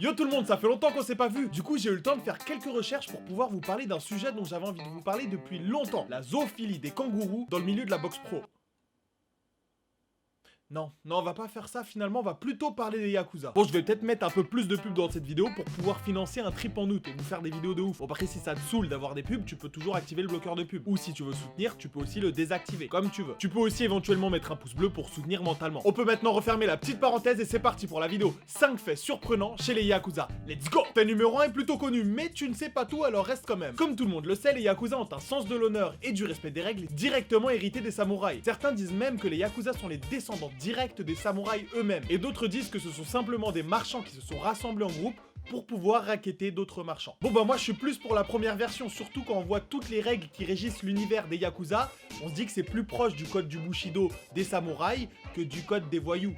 Yo tout le monde, ça fait longtemps qu'on s'est pas vu. Du coup, j'ai eu le temps de faire quelques recherches pour pouvoir vous parler d'un sujet dont j'avais envie de vous parler depuis longtemps. La zoophilie des kangourous dans le milieu de la boxe pro. Non, on va pas faire ça, finalement, on va plutôt parler des Yakuza. Bon, je vais peut-être mettre un peu plus de pubs dans cette vidéo pour pouvoir financer un trip en août et vous faire des vidéos de ouf. Bon, après, si ça te saoule d'avoir des pubs, tu peux toujours activer le bloqueur de pub. Ou si tu veux soutenir, tu peux aussi le désactiver, comme tu veux. Tu peux aussi éventuellement mettre un pouce bleu pour soutenir mentalement. On peut maintenant refermer la petite parenthèse et c'est parti pour la vidéo 5 faits surprenants chez les Yakuza. Let's go! Fait numéro 1 est plutôt connu, mais tu ne sais pas tout, alors reste quand même. Comme tout le monde le sait, les Yakuza ont un sens de l'honneur et du respect des règles directement hérité des samouraïs. Certains disent même que les Yakuza sont les descendants directs des samouraïs eux-mêmes. Et d'autres disent que ce sont simplement des marchands qui se sont rassemblés en groupe pour pouvoir racketter d'autres marchands. Bon bah moi je suis plus pour la première version, surtout quand on voit toutes les règles qui régissent l'univers des Yakuza, on se dit que c'est plus proche du code du Bushido des samouraïs que du code des voyous.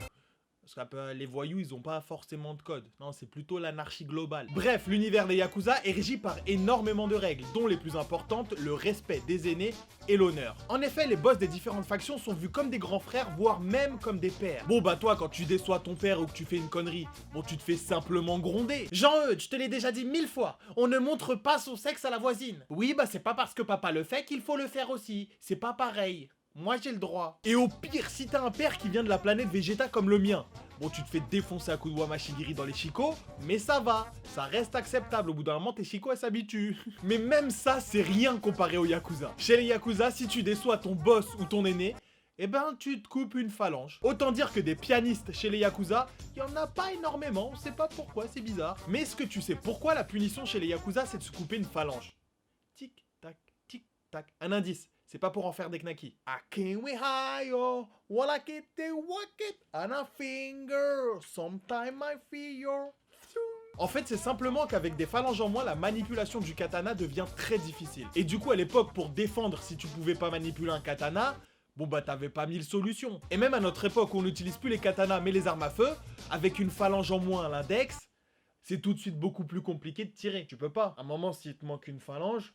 Parce que les voyous, ils ont pas forcément de code. Non, c'est plutôt l'anarchie globale. Bref, l'univers des Yakuza est régi par énormément de règles, dont les plus importantes, le respect des aînés et l'honneur. En effet, les boss des différentes factions sont vus comme des grands frères, voire même comme des pères. Bon bah toi, quand tu déçois ton père ou que tu fais une connerie, bon tu te fais simplement gronder. Jean-Eudes, je te l'ai déjà dit 1000 fois, on ne montre pas son sexe à la voisine. Oui, bah c'est pas parce que papa le fait qu'il faut le faire aussi. C'est pas pareil. Moi j'ai le droit. Et au pire, si t'as un père qui vient de la planète Vegeta comme le mien, bon tu te fais défoncer à coups de Wamashigiri dans les chicots, mais ça va, ça reste acceptable, au bout d'un moment tes chicots elles s'habituent. Mais même ça c'est rien comparé aux Yakuza. Chez les Yakuza, si tu déçois ton boss ou ton aîné, eh ben tu te coupes une phalange. Autant dire que des pianistes chez les Yakuza, il y en a pas énormément, on sait pas pourquoi, c'est bizarre. Mais est-ce que tu sais pourquoi la punition chez les Yakuza c'est de se couper une phalange? Tic tac, tic tac. Un indice. C'est pas pour en faire des knackis. En fait, c'est simplement qu'avec des phalanges en moins, la manipulation du katana devient très difficile. Et du coup, à l'époque, pour défendre, si tu pouvais pas manipuler un katana, bon bah t'avais pas 1000 solutions. Et même à notre époque où on n'utilise plus les katanas mais les armes à feu, avec une phalange en moins à l'index, c'est tout de suite beaucoup plus compliqué de tirer. Tu peux pas. À un moment, s'il te manque une phalange,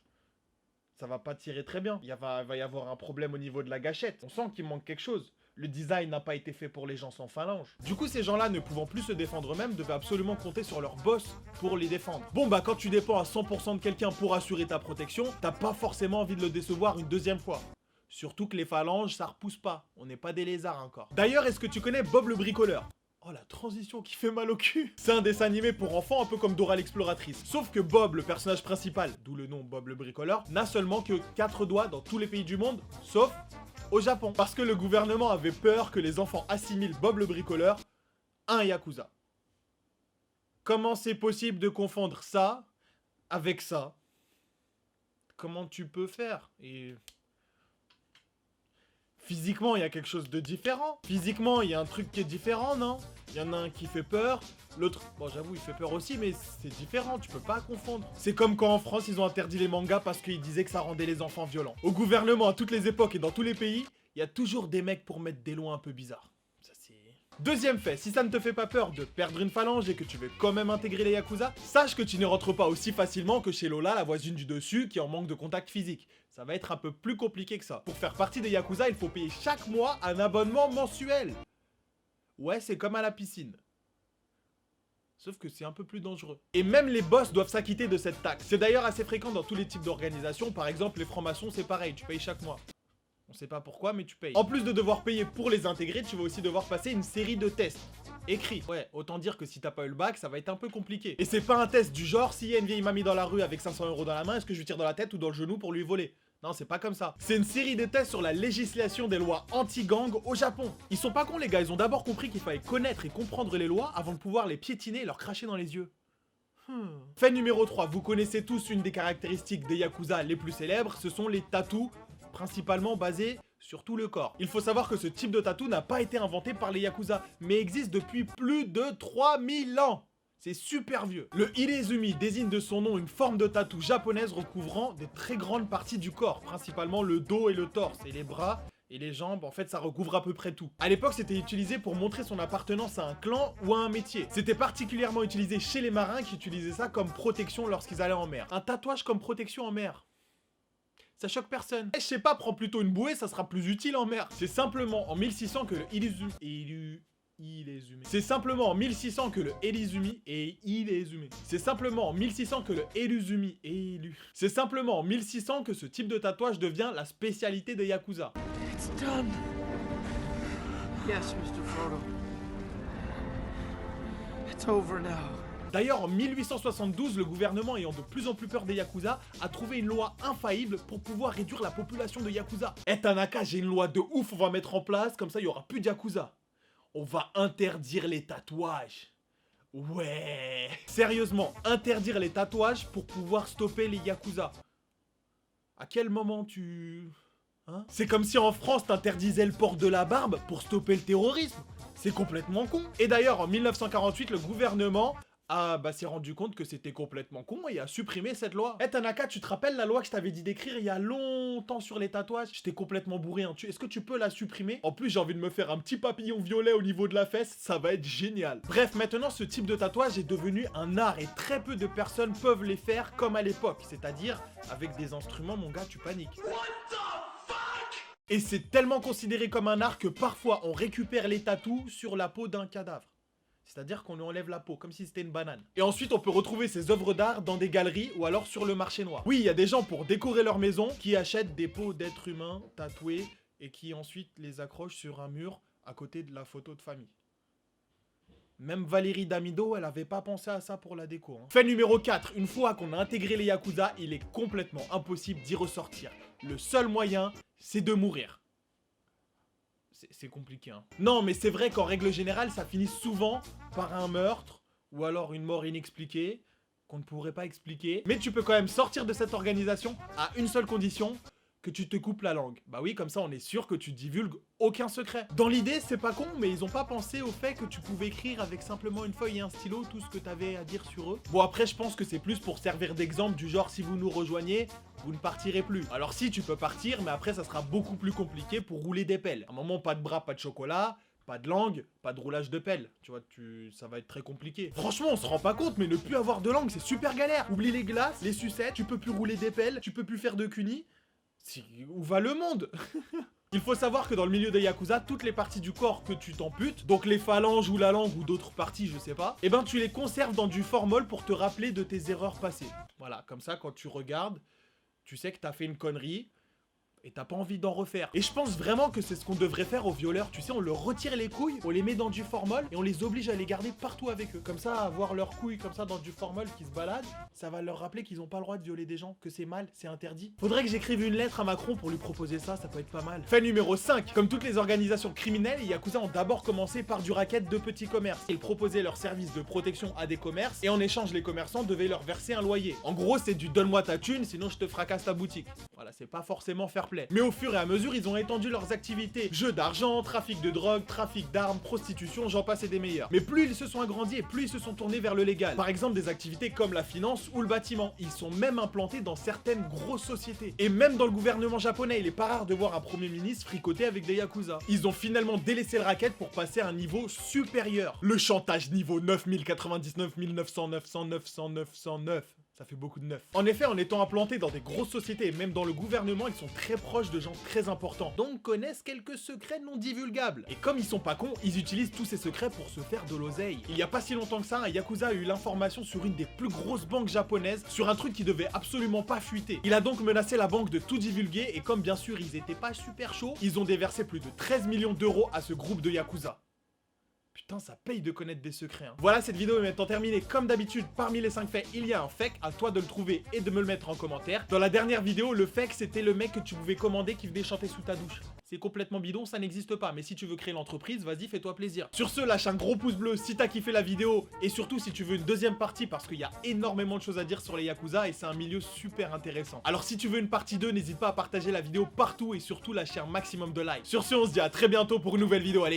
ça va pas tirer très bien. Il va y avoir un problème au niveau de la gâchette. On sent qu'il manque quelque chose. Le design n'a pas été fait pour les gens sans phalange. Du coup, ces gens-là, ne pouvant plus se défendre eux-mêmes, devaient absolument compter sur leur boss pour les défendre. Bon bah, quand tu dépends à 100% de quelqu'un pour assurer ta protection, t'as pas forcément envie de le décevoir une deuxième fois. Surtout que les phalanges, ça repousse pas. On n'est pas des lézards encore. D'ailleurs, est-ce que tu connais Bob le bricoleur ? Oh la transition qui fait mal au cul. C'est un dessin animé pour enfants un peu comme Dora l'exploratrice. Sauf que Bob, le personnage principal, d'où le nom Bob le bricoleur, n'a seulement que 4 doigts dans tous les pays du monde, sauf au Japon. Parce que le gouvernement avait peur que les enfants assimilent Bob le bricoleur à un Yakuza. Comment c'est possible de confondre ça avec ça? Comment tu peux faire? Et... physiquement, il y a quelque chose de différent. Physiquement, il y a un truc qui est différent, non? Il y en a un qui fait peur, l'autre... bon, j'avoue, il fait peur aussi, mais c'est différent, tu peux pas confondre. C'est comme quand en France, ils ont interdit les mangas parce qu'ils disaient que ça rendait les enfants violents. Au gouvernement, à toutes les époques et dans tous les pays, il y a toujours des mecs pour mettre des lois un peu bizarres. Ça, c'est... Deuxième fait, si ça ne te fait pas peur de perdre une phalange et que tu veux quand même intégrer les Yakuza, sache que tu ne rentres pas aussi facilement que chez Lola, la voisine du dessus, qui en manque de contact physique. Ça va être un peu plus compliqué que ça. Pour faire partie des Yakuza, il faut payer chaque mois un abonnement mensuel. Ouais, c'est comme à la piscine. Sauf que c'est un peu plus dangereux. Et même les boss doivent s'acquitter de cette taxe. C'est d'ailleurs assez fréquent dans tous les types d'organisations. Par exemple, les francs-maçons, c'est pareil, tu payes chaque mois. On sait pas pourquoi, mais tu payes. En plus de devoir payer pour les intégrer, tu vas aussi devoir passer une série de tests. Écrit. Ouais, autant dire que si t'as pas eu le bac, ça va être un peu compliqué. Et c'est pas un test du genre, s'il y a une vieille mamie dans la rue avec 500 € dans la main, est-ce que je lui tire dans la tête ou dans le genou pour lui voler? Non, c'est pas comme ça. C'est une série de tests sur la législation des lois anti-gang au Japon. Ils sont pas cons les gars, ils ont d'abord compris qu'il fallait connaître et comprendre les lois avant de pouvoir les piétiner et leur cracher dans les yeux. Fait numéro 3, vous connaissez tous une des caractéristiques des Yakuza les plus célèbres, ce sont les tatous, principalement basés sur tout le corps. Il faut savoir que ce type de tatou n'a pas été inventé par les Yakuza, mais existe depuis plus de 3000 ans. C'est super vieux. Le Hirezumi désigne de son nom une forme de tatou japonaise recouvrant des très grandes parties du corps, principalement le dos et le torse, et les bras et les jambes, en fait ça recouvre à peu près tout. À l'époque c'était utilisé pour montrer son appartenance à un clan ou à un métier. C'était particulièrement utilisé chez les marins qui utilisaient ça comme protection lorsqu'ils allaient en mer. Un tatouage comme protection en mer. Ça choque personne. Je sais pas, prends plutôt une bouée, ça sera plus utile en mer. C'est simplement en 1600 que le Ilezumi. C'est simplement en 1600 que le Elizumi est Ilezumi. C'est simplement en 1600 que le Eluzumi est élu. C'est simplement en 1600 que ce type de tatouage devient la spécialité des Yakuza. It's done. Yes, Mr. Frodo. It's over now. D'ailleurs, en 1872, le gouvernement ayant de plus en plus peur des Yakuza, a trouvé une loi infaillible pour pouvoir réduire la population de Yakuza. Eh Tanaka, j'ai une loi de ouf, on va mettre en place, comme ça il y aura plus de Yakuza. On va interdire les tatouages. Ouais. Sérieusement, interdire les tatouages pour pouvoir stopper les Yakuza. À quel moment tu... Hein? C'est comme si en France t'interdisais le port de la barbe pour stopper le terrorisme. C'est complètement con. Et d'ailleurs, en 1948, le gouvernement s'est rendu compte que c'était complètement con et a supprimé cette loi. Eh Tanaka, tu te rappelles la loi que je t'avais dit d'écrire il y a longtemps sur les tatouages? J'étais complètement bourré, hein. Est-ce que tu peux la supprimer? En plus, j'ai envie de me faire un petit papillon violet au niveau de la fesse, ça va être génial. Bref, maintenant, ce type de tatouage est devenu un art et très peu de personnes peuvent les faire comme à l'époque, c'est-à-dire avec des instruments, mon gars, tu paniques. Et c'est tellement considéré comme un art que parfois on récupère les tatous sur la peau d'un cadavre. C'est-à-dire qu'on lui enlève la peau, comme si c'était une banane. Et ensuite, on peut retrouver ces œuvres d'art dans des galeries ou alors sur le marché noir. Oui, il y a des gens pour décorer leur maison qui achètent des peaux d'êtres humains tatoués et qui ensuite les accrochent sur un mur à côté de la photo de famille. Même Valérie Damido, elle avait pas pensé à ça pour la déco. Hein. Fait numéro 4, une fois qu'on a intégré les Yakuza, il est complètement impossible d'y ressortir. Le seul moyen, c'est de mourir. C'est compliqué, hein. Non, mais c'est vrai qu'en règle générale, ça finit souvent par un meurtre, ou alors une mort inexpliquée, qu'on ne pourrait pas expliquer. Mais tu peux quand même sortir de cette organisation à une seule condition, que tu te coupes la langue. Bah oui, comme ça on est sûr que tu divulgues aucun secret. Dans l'idée, c'est pas con, mais ils ont pas pensé au fait que tu pouvais écrire avec simplement une feuille et un stylo tout ce que t'avais à dire sur eux. Bon après, je pense que c'est plus pour servir d'exemple du genre si vous nous rejoignez, vous ne partirez plus. Alors si, tu peux partir, mais après ça sera beaucoup plus compliqué pour rouler des pelles. À un moment, pas de bras, pas de chocolat, pas de langue, pas de roulage de pelle. Tu vois, ça va être très compliqué. Franchement, on se rend pas compte, mais ne plus avoir de langue, c'est super galère. Oublie les glaces, les sucettes, tu peux plus rouler des pelles, tu peux plus faire de kuni. Où va le monde? Il faut savoir que dans le milieu des Yakuza, toutes les parties du corps que tu t'amputes, donc les phalanges ou la langue ou d'autres parties, je sais pas, eh ben tu les conserves dans du formol pour te rappeler de tes erreurs passées. Voilà, comme ça, quand tu regardes, tu sais que t'as fait une connerie, et t'as pas envie d'en refaire. Et je pense vraiment que c'est ce qu'on devrait faire aux violeurs. Tu sais, on leur retire les couilles, on les met dans du formol et on les oblige à les garder partout avec eux. Comme ça, avoir leurs couilles comme ça dans du formol qui se baladent, ça va leur rappeler qu'ils ont pas le droit de violer des gens, que c'est mal, c'est interdit. Faudrait que j'écrive une lettre à Macron pour lui proposer ça peut être pas mal. Fait numéro 5. Comme toutes les organisations criminelles, les Yakuza ont d'abord commencé par du racket de petits commerces. Ils proposaient leurs services de protection à des commerces et en échange, les commerçants devaient leur verser un loyer. En gros, c'est du donne-moi ta thune, sinon je te fracasse ta boutique. Voilà, c'est pas forcément fair play. Mais au fur et à mesure, ils ont étendu leurs activités. Jeux d'argent, trafic de drogue, trafic d'armes, prostitution, j'en passe et des meilleurs. Mais plus ils se sont agrandis et plus ils se sont tournés vers le légal. Par exemple, des activités comme la finance ou le bâtiment. Ils sont même implantés dans certaines grosses sociétés. Et même dans le gouvernement japonais, il est pas rare de voir un premier ministre fricoter avec des Yakuza. Ils ont finalement délaissé le racket pour passer à un niveau supérieur. Le chantage niveau 9099 900 900 900 909. Ça fait beaucoup de neuf. En effet, en étant implantés dans des grosses sociétés et même dans le gouvernement, ils sont très proches de gens très importants, donc connaissent quelques secrets non divulgables. Et comme ils sont pas cons, ils utilisent tous ces secrets pour se faire de l'oseille. Il y a pas si longtemps que ça, un Yakuza a eu l'information sur une des plus grosses banques japonaises, sur un truc qui devait absolument pas fuiter. Il a donc menacé la banque de tout divulguer, et comme bien sûr ils étaient pas super chauds, ils ont déversé plus de 13 millions d'euros à ce groupe de Yakuza. Putain, ça paye de connaître des secrets, hein. Voilà, cette vidéo est maintenant terminée. Comme d'habitude, parmi les 5 faits, il y a un fake. À toi de le trouver et de me le mettre en commentaire. Dans la dernière vidéo, le fake, c'était le mec que tu pouvais commander qui venait chanter sous ta douche. C'est complètement bidon, ça n'existe pas. Mais si tu veux créer l'entreprise, vas-y, fais-toi plaisir. Sur ce, lâche un gros pouce bleu si t'as kiffé la vidéo. Et surtout, si tu veux une deuxième partie, parce qu'il y a énormément de choses à dire sur les Yakuza et c'est un milieu super intéressant. Alors si tu veux une partie 2, n'hésite pas à partager la vidéo partout et surtout lâcher un maximum de likes. Sur ce, on se dit à très bientôt pour une nouvelle vidéo. Allez,